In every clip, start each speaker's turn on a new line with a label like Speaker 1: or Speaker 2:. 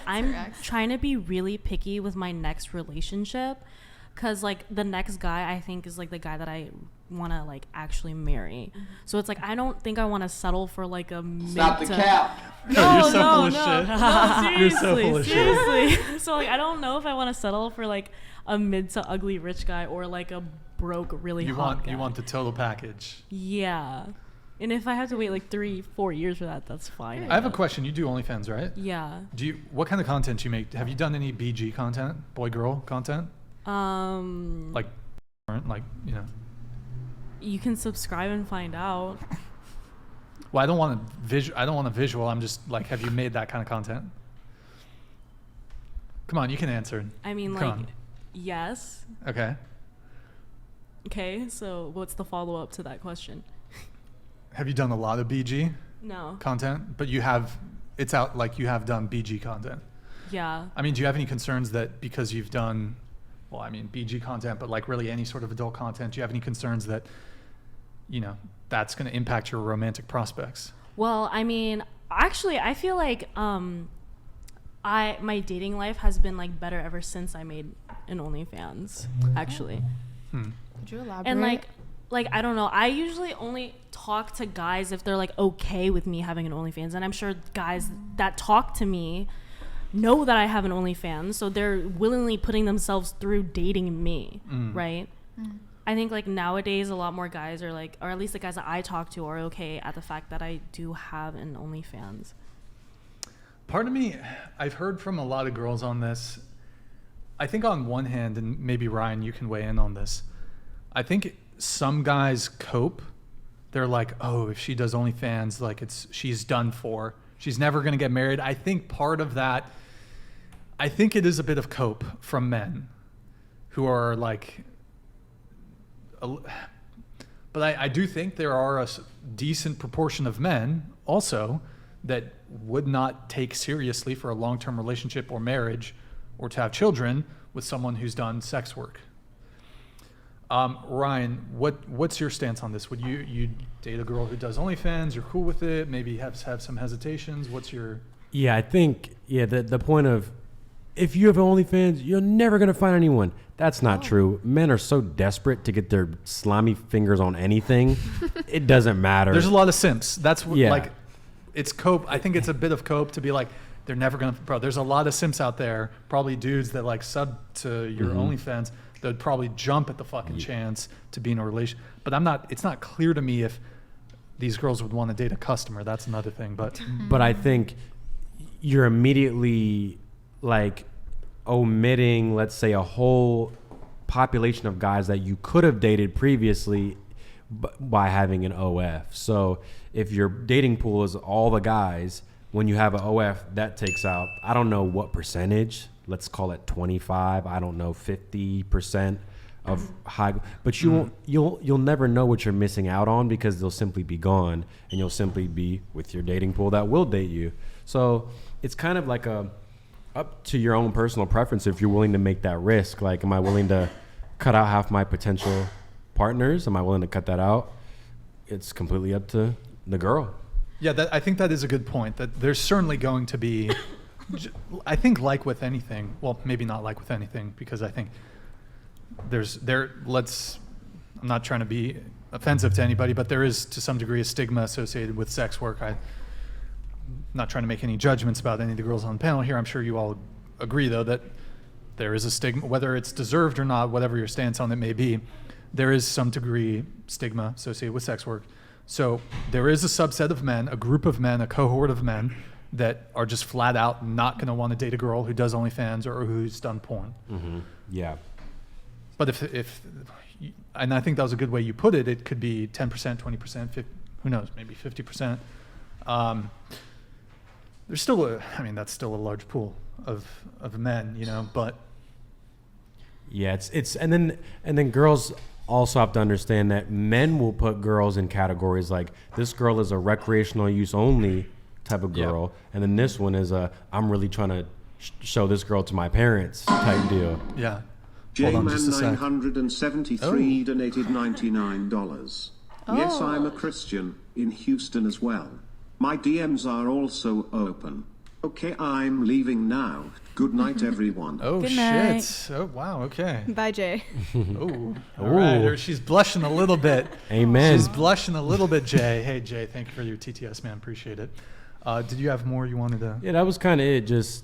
Speaker 1: I'm trying to be really picky with my next relationship, because like the next guy I think is like the guy that I want to like actually marry. So it's like I don't think I want to settle for like a
Speaker 2: Stop the cap.
Speaker 1: No,
Speaker 3: You're so
Speaker 1: no,
Speaker 3: full of
Speaker 1: no.
Speaker 3: shit.
Speaker 1: No, seriously,
Speaker 3: You're so full of
Speaker 1: seriously. So like I don't know if I want to settle for like a mid to ugly rich guy or like a broke really hot guy.
Speaker 3: You want the total package.
Speaker 1: Yeah. And if I have to wait like 3-4 years for that, that's fine.
Speaker 3: I have a question. You do OnlyFans, right?
Speaker 1: Yeah.
Speaker 3: What kind of content do you make? Have you done any BG content, boy girl content? Like, you know.
Speaker 1: You can subscribe and find out.
Speaker 3: Well, I don't want a visual. I'm just like, have you made that kind of content? Come on, you can answer.
Speaker 1: I mean,
Speaker 3: Come
Speaker 1: like,
Speaker 3: on.
Speaker 1: yes.
Speaker 3: Okay.
Speaker 1: Okay, so what's the follow-up to that question?
Speaker 3: Have you done a lot of BG
Speaker 1: No.
Speaker 3: content? But you have, it's out like you have done BG content.
Speaker 1: Yeah.
Speaker 3: I mean, do you have any concerns that because you've done, well, I mean, BG content, but like really any sort of adult content, do you have any concerns that, you know, that's going to impact your romantic prospects?
Speaker 1: Well, I mean, actually, I feel like my dating life has been like better ever since I made an OnlyFans, actually.
Speaker 4: Could you elaborate?
Speaker 1: And like I don't know, I usually only talk to guys if they're like okay with me having an OnlyFans, and I'm sure guys that talk to me know that I have an OnlyFans, so they're willingly putting themselves through dating me, right? I think like nowadays a lot more guys are like, or at least the guys that I talk to are okay at the fact that I do have an OnlyFans.
Speaker 3: Part of me, I've heard from a lot of girls on this. I think on one hand, and maybe Ryan, you can weigh in on this, I think some guys cope. They're like, oh, if she does OnlyFans, like she's done for. She's never going to get married. I think part of that, I think it is a bit of cope from men who are like, but I do think there are a decent proportion of men also that would not take seriously for a long-term relationship or marriage or to have children with someone who's done sex work. Ryan, what's your stance on this? Would you date a girl who does OnlyFans? You're cool with it? Maybe have some hesitations? What's your...
Speaker 5: Yeah, I think, the point of, if you have OnlyFans, you're never going to find anyone. That's not true. Men are so desperate to get their slimy fingers on anything. It doesn't matter.
Speaker 3: There's a lot of simps. That's like, it's cope. I think it's a bit of cope to be like, they're never going to... Bro, there's a lot of simps out there, probably dudes that like sub to your OnlyFans that would probably jump at the fucking chance to be in a relation. But it's not clear to me if these girls would want to date a customer. That's another thing. But
Speaker 5: I think you're immediately like omitting, let's say, a whole population of guys that you could have dated previously by having an OF. So if your dating pool is all the guys, when you have an OF, that takes out, I don't know what percentage, let's call it 25, I don't know, 50% of high, but you'll never know what you're missing out on because they'll simply be gone and you'll simply be with your dating pool that will date you. So it's kind of like up to your own personal preference if you're willing to make that risk. Like, am I willing to cut out half my potential partners? Am I willing to cut that out? It's completely up to the girl.
Speaker 3: Yeah, I think that is a good point. That there's certainly going to be, I think, like with anything. Well, maybe not like with anything, because I think I'm not trying to be offensive to anybody, but there is to some degree a stigma associated with sex work. I'm not trying to make any judgments about any of the girls on the panel here. I'm sure you all agree, though, that there is a stigma, whether it's deserved or not, whatever your stance on it may be, there is some degree stigma associated with sex work. So there is a subset of men, a group of men, a cohort of men that are just flat out not going to want to date a girl who does OnlyFans or who's done porn.
Speaker 5: Mm-hmm. Yeah.
Speaker 3: But if, and I think that was a good way you put it, it could be 10%, 20%, 50, who knows, maybe 50%. There's still that's still a large pool of men, but.
Speaker 5: Yeah, and then girls also have to understand that men will put girls in categories like, this girl is a recreational use only type of girl, and then this one is I'm really trying to show this girl to my parents type deal.
Speaker 3: Yeah. Hold on just a sec.
Speaker 6: J-Man973 donated $99. Yes, I'm a Christian, in Houston as well. My DMs are also open. Okay, I'm leaving now. Good night, everyone.
Speaker 3: Oh,
Speaker 4: Good
Speaker 3: shit.
Speaker 4: night.
Speaker 3: Oh, wow. Okay.
Speaker 4: Bye, Jay.
Speaker 3: Oh, all right.
Speaker 5: Ooh.
Speaker 3: She's blushing a little bit.
Speaker 5: Amen.
Speaker 3: She's blushing a little bit, Jay. Hey, Jay, thank you for your TTS, man. Appreciate it. Did you have more you wanted to?
Speaker 5: Yeah, that was kind of it. Just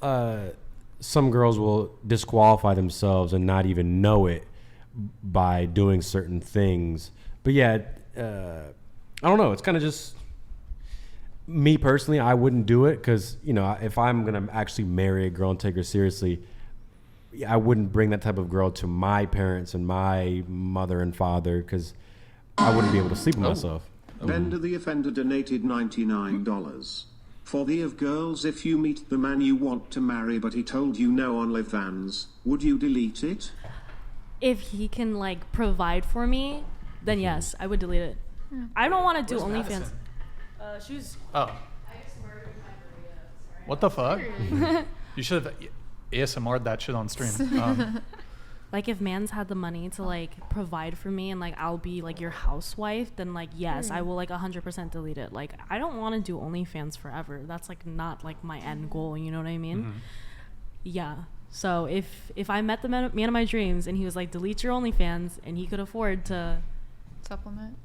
Speaker 5: some girls will disqualify themselves and not even know it by doing certain things. But yeah, I don't know. It's kind of just me personally. I wouldn't do it because, you know, if I'm going to actually marry a girl and take her seriously, I wouldn't bring that type of girl to my parents and my mother and father because I wouldn't be able to sleep with myself.
Speaker 6: Bender the Offender donated $99. For the of girls, if you meet the man you want to marry but he told you no on OnlyFans, would you delete it?
Speaker 1: If he can like provide for me, then yes, I would delete it. I don't want to do
Speaker 3: Where's
Speaker 1: OnlyFans.
Speaker 3: Madison?
Speaker 1: She was.
Speaker 3: Oh. What the fuck? You should have ASMR'd that shit on stream.
Speaker 1: Like if man's had the money to like provide for me and like I'll be like your housewife, then like yes, I will like 100% delete it. Like I don't want to do OnlyFans forever. That's like not like my end goal. You know what I mean? Yeah. So if I met the man of my dreams and he was like delete your OnlyFans and he could afford to supplement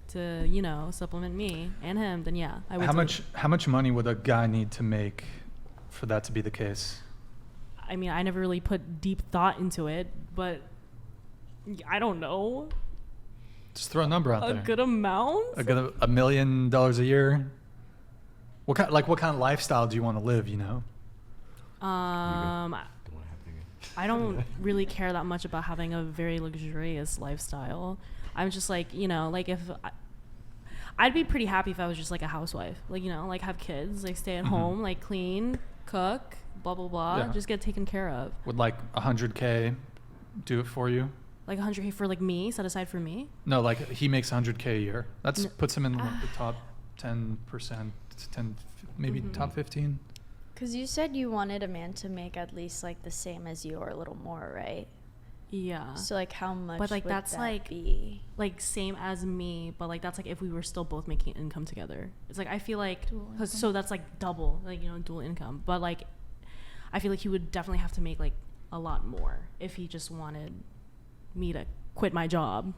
Speaker 1: me and him, then yeah, I would.
Speaker 3: How much money would a guy need to make for that to be the case?
Speaker 1: I mean, I never really put deep thought into it, but I don't know.
Speaker 3: Just throw a number out there.
Speaker 1: A good amount?
Speaker 3: $1 million a year? What kind of lifestyle do you want to live, you know?
Speaker 1: I don't really care that much about having a very luxurious lifestyle. I'm just like, you know, like I'd be pretty happy if I was just like a housewife, like, you know, like have kids, like stay at home, like clean, cook, blah, blah, blah, just get taken care of.
Speaker 3: Would like 100K do it for you?
Speaker 1: Like 100K for like me, set aside for me?
Speaker 3: No, like he makes 100K a year. That's puts him in the top 10%, maybe top 15.
Speaker 2: Because you said you wanted a man to make at least like the same as you or a little more, right?
Speaker 1: Yeah.
Speaker 2: So like how much
Speaker 1: but like
Speaker 2: would
Speaker 1: that's
Speaker 2: that
Speaker 1: like
Speaker 2: be?
Speaker 1: Like same as me, but like that's like if we were still both making income together. It's like I feel like so that's like double, like, you know, dual income. But like I feel like he would definitely have to make like a lot more if he just wanted me to quit my job,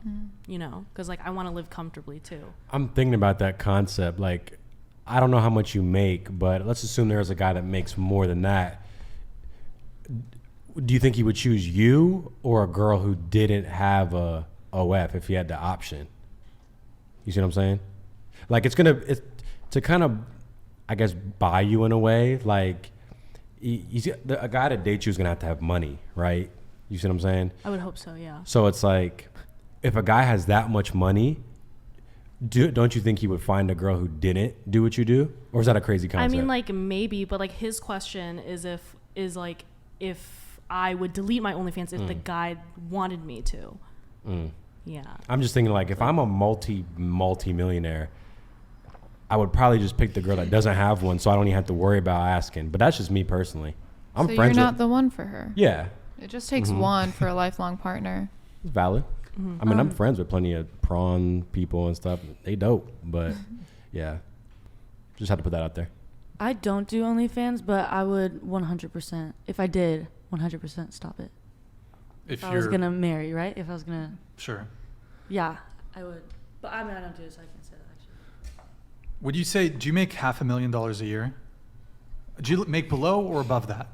Speaker 1: you know, because like I want to live comfortably too.
Speaker 5: I'm thinking about that concept. Like, I don't know how much you make, but let's assume there's a guy that makes more than that. Do you think he would choose you or a girl who didn't have a OF if he had the option? You see what I'm saying? Like it's to kind of, I guess, buy you in a way. Like a guy to date you is gonna have to have money, right? You see what I'm saying?
Speaker 1: I would hope so, yeah.
Speaker 5: So it's like, if a guy has that much money, don't you think he would find a girl who didn't do what you do? Or is that a crazy concept?
Speaker 1: I mean, like maybe, but like his question is if I would delete my OnlyFans if the guy wanted me to. Yeah.
Speaker 5: I'm just thinking like if I'm a multi-millionaire, I would probably just pick the girl that doesn't have one, so I don't even have to worry about asking. But that's just me personally.
Speaker 4: So you're not the one for her.
Speaker 5: Yeah.
Speaker 4: It just takes one for a lifelong partner.
Speaker 5: It's valid. I mean, I'm friends with plenty of prawn people and stuff. They dope, but yeah, just had to put that out there.
Speaker 7: I don't do OnlyFans, but I would 100%. If I did, 100% stop it. If I was gonna marry, right? If I was gonna.
Speaker 3: Sure.
Speaker 7: Yeah, I would. But I mean, I don't do it, so I can't say that actually.
Speaker 3: Would you say, do you make $500,000 a year? Do you make below or above that?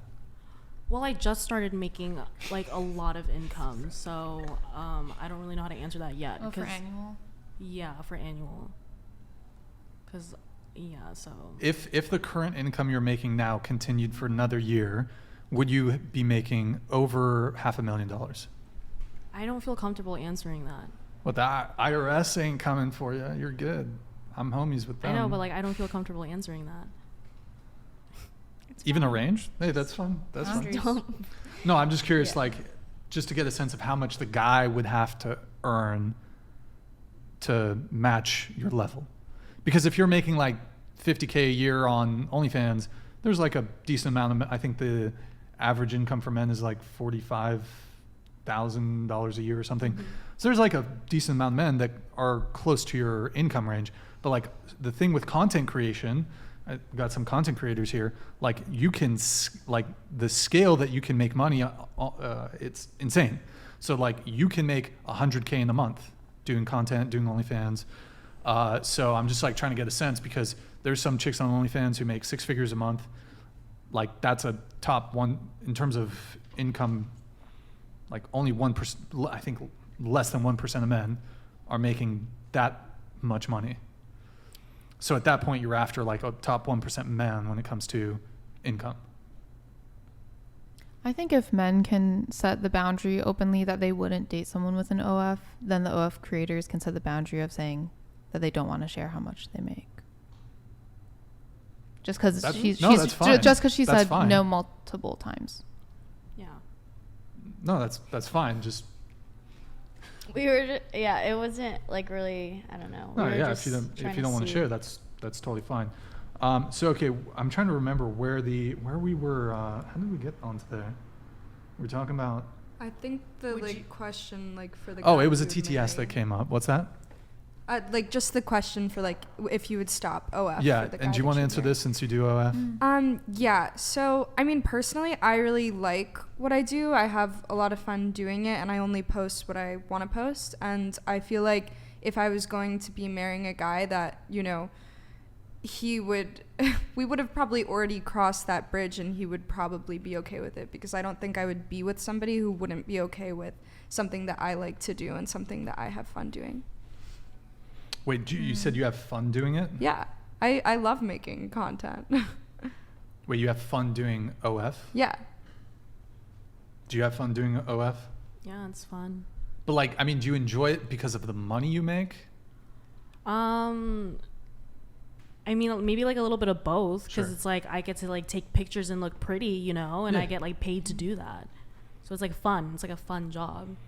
Speaker 1: Well, I just started making like a lot of income, so I don't really know how to answer that yet.
Speaker 4: Oh, for annual?
Speaker 1: Yeah, for annual. Because, yeah, so.
Speaker 3: If the current income you're making now continued for another year, would you be making over $500,000?
Speaker 1: I don't feel comfortable answering that.
Speaker 3: Well, the IRS ain't coming for you. You're good. I'm homies with them.
Speaker 1: I know, but like I don't feel comfortable answering that.
Speaker 3: Even a range? Hey, that's fun. That's fun. No, I'm just curious, like, just to get a sense of how much the guy would have to earn to match your level. Because if you're making like $50K a year on OnlyFans, there's like a decent amount of, I think the average income for men is like $45,000 a year or something. So there's like a decent amount of men that are close to your income range. But like the thing with content creation, I got some content creators here. Like you can, like the scale that you can make money, it's insane. So like you can make $100K in a month doing content, doing OnlyFans. So I'm just like trying to get a sense because there's some chicks on OnlyFans who make 6 figures a month. Like that's a top one in terms of income. Like only 1%, I think less than 1% of men are making that much money. So at that point, you're after like a top 1% man when it comes to income.
Speaker 4: I think if men can set the boundary openly that they wouldn't date someone with an OF, then the OF creators can set the boundary of saying that they don't want to share how much they make. Just because she said
Speaker 3: fine.
Speaker 4: no multiple times.
Speaker 1: Yeah.
Speaker 3: No, that's fine. Just
Speaker 2: We were, it wasn't like really, I don't know.
Speaker 3: no, yeah. If you don't want to share, that's totally fine. So okay, I'm trying to remember where we were. How did we get onto there? We were talking about.
Speaker 8: I think the question for the.
Speaker 3: Oh,
Speaker 8: guy
Speaker 3: it was a
Speaker 8: who
Speaker 3: TTS that came up. What's that?
Speaker 8: Just the question for if you would stop OF.
Speaker 3: Yeah,
Speaker 8: for the guy
Speaker 3: and do you want to answer this since you do OF?
Speaker 8: Yeah. So I mean, personally, I really like what I do. I have a lot of fun doing it, and I only post what I want to post. And I feel like if I was going to be marrying a guy that we would have probably already crossed that bridge, and he would probably be okay with it, because I don't think I would be with somebody who wouldn't be okay with something that I like to do and something that I have fun doing.
Speaker 3: Wait, you said you have fun doing it?
Speaker 8: Yeah, I love making content.
Speaker 3: Wait, you have fun doing OF?
Speaker 8: Yeah.
Speaker 3: Do you have fun doing OF?
Speaker 1: Yeah, it's fun.
Speaker 3: But do you enjoy it because of the money you make?
Speaker 1: I mean, maybe like a little bit of both, because
Speaker 3: Sure.
Speaker 1: it's like I get to take pictures and look pretty, and
Speaker 3: Yeah.
Speaker 1: I get paid to do that. So it's fun. It's like a fun job.